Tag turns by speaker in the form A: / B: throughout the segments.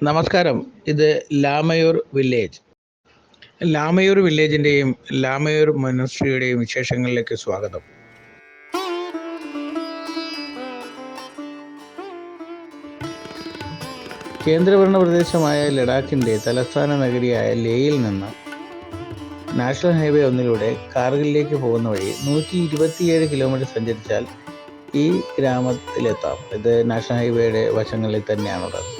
A: നമസ്കാരം. ഇത് ലാമയൂർ വില്ലേജ്. ലാമയൂർ വില്ലേജിൻ്റെയും ലാമയൂർ മോണസ്ട്രിയുടെയും വിശേഷങ്ങളിലേക്ക് സ്വാഗതം. കേന്ദ്രഭരണ പ്രദേശമായ ലഡാക്കിൻ്റെ തലസ്ഥാന നഗരിയായ ലേയിൽ നിന്ന് നാഷണൽ ഹൈവേ 1 കാർഗിലിലേക്ക് പോകുന്ന വഴി 127 കിലോമീറ്റർ സഞ്ചരിച്ചാൽ ഈ ഗ്രാമത്തിലെത്താം. ഇത് നാഷണൽ ഹൈവേയുടെ വശങ്ങളിൽ തന്നെയാണുള്ളത്.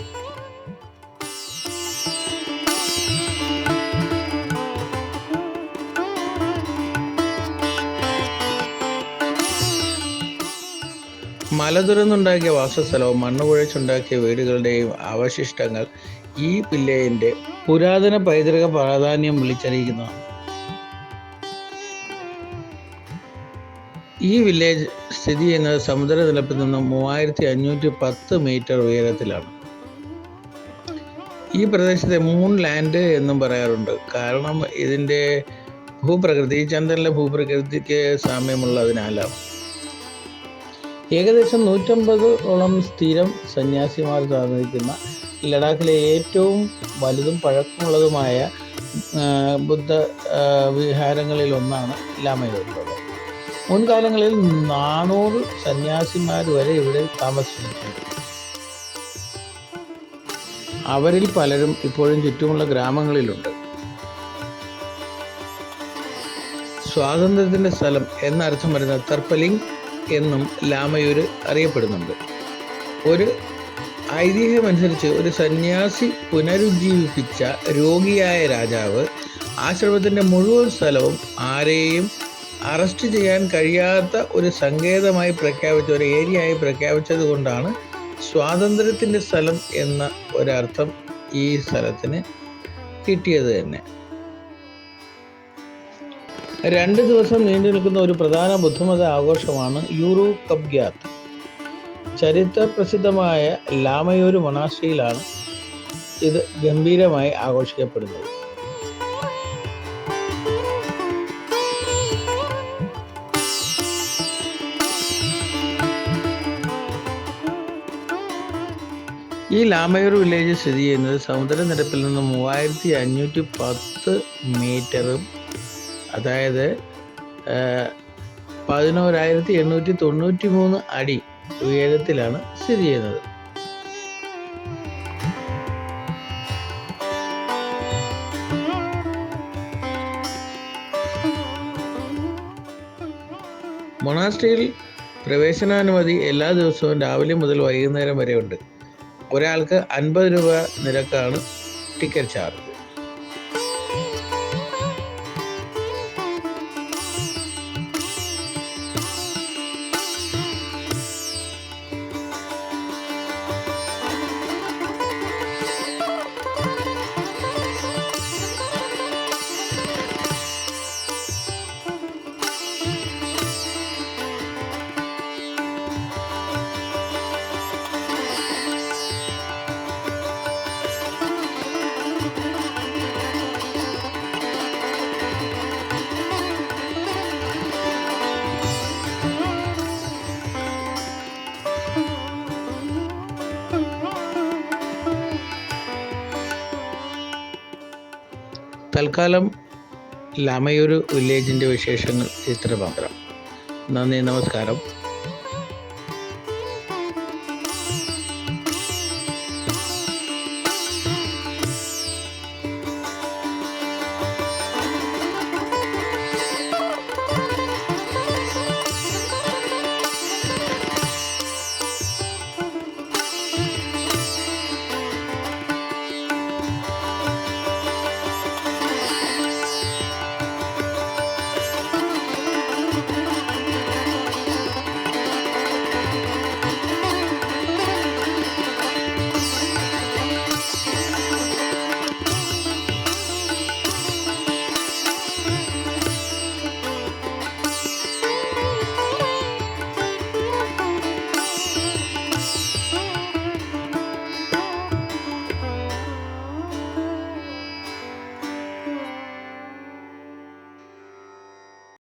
A: മല തുരന്നുണ്ടാക്കിയ വാസസ്ഥലവും മണ്ണ് കുഴച്ചുണ്ടാക്കിയ വീടുകളുടെയും അവശിഷ്ടങ്ങൾ ഈ വില്ലേജിൻ്റെ പുരാതന പൈതൃക പ്രാധാന്യം വിളിച്ചറിയിക്കുന്നതാണ്. ഈ വില്ലേജ് സ്ഥിതി ചെയ്യുന്നത് സമുദ്രനിരപ്പിൽ നിന്നും 3510 മീറ്റർ ഉയരത്തിലാണ്. ഈ പ്രദേശത്തെ മൂൺ ലാൻഡ് എന്നും പറയാറുണ്ട്. കാരണം ഇതിൻ്റെ ഭൂപ്രകൃതി ചന്ദ്രനിലെ ഭൂപ്രകൃതിക്ക് സാമ്യമുള്ളതിനാലാണ്. ഏകദേശം 150ഓളം സ്ഥിരം സന്യാസിമാർ താമസിക്കുന്ന ലഡാക്കിലെ ഏറ്റവും വലുതും പഴക്കമുള്ളതുമായ ബുദ്ധ വിഹാരങ്ങളിലൊന്നാണ് ലാമയൂരുള്ളത്. മുൻകാലങ്ങളിൽ 400 സന്യാസിമാർ വരെ ഇവിടെ താമസിച്ചിട്ടുണ്ട്. അവരിൽ പലരും ഇപ്പോഴും ചുറ്റുമുള്ള ഗ്രാമങ്ങളിലുണ്ട്. സ്വാതന്ത്ര്യത്തിൻ്റെ സ്ഥലം എന്നർത്ഥം വരുന്ന തർപ്പലിംഗ് എന്നും ലാമയൂർ അറിയപ്പെടുന്നുണ്ട്. ഒരു ഐതിഹ്യമനുസരിച്ച് ഒരു സന്യാസി പുനരുജ്ജീവിപ്പിച്ച രോഗിയായ രാജാവ് ആശ്രമത്തിൻ്റെ മുഴുവൻ സ്ഥലവും ആരെയും അറസ്റ്റ് ചെയ്യാൻ കഴിയാത്ത ഒരു സങ്കേതമായി പ്രഖ്യാപിച്ച ഒരു ഏരിയയായി പ്രഖ്യാപിച്ചത് കൊണ്ടാണ് സ്വാതന്ത്ര്യത്തിൻ്റെ സ്ഥലം എന്ന ഒരർത്ഥം ഈ സ്ഥലത്തിന് കിട്ടിയത് തന്നെ. 2 ദിവസം നീണ്ടു നിൽക്കുന്ന ഒരു പ്രധാന ബുദ്ധമത ആഘോഷമാണ് യൂറു കബ്ഗ്യാത്ത്. ചരിത്ര പ്രസിദ്ധമായ ലാമയൂർ മൊണാസ്ട്രിയിലാണ് ഇത് ഗംഭീരമായി ആഘോഷിക്കപ്പെടുന്നത്. ഈ ലാമയൂർ വില്ലേജ് സ്ഥിതി ചെയ്യുന്നത് സമുദ്രനിരപ്പിൽ നിന്ന് 3510 മീറ്ററും അതായത് 11,893 അടി ഉയരത്തിലാണ് സ്ഥിതി ചെയ്യുന്നത്. മൊണാസ്ട്രിയിൽ പ്രവേശനാനുമതി എല്ലാ ദിവസവും രാവിലെ മുതൽ വൈകുന്നേരം വരെ ഉണ്ട്. ഒരാൾക്ക് 50 രൂപ നിരക്കാണ് ടിക്കറ്റ് ചാർജ്. തൽക്കാലം ലാമയൂർ വില്ലേജിൻ്റെ വിശേഷങ്ങൾ ഇത്ര മാത്രം. നന്ദി, നമസ്കാരം.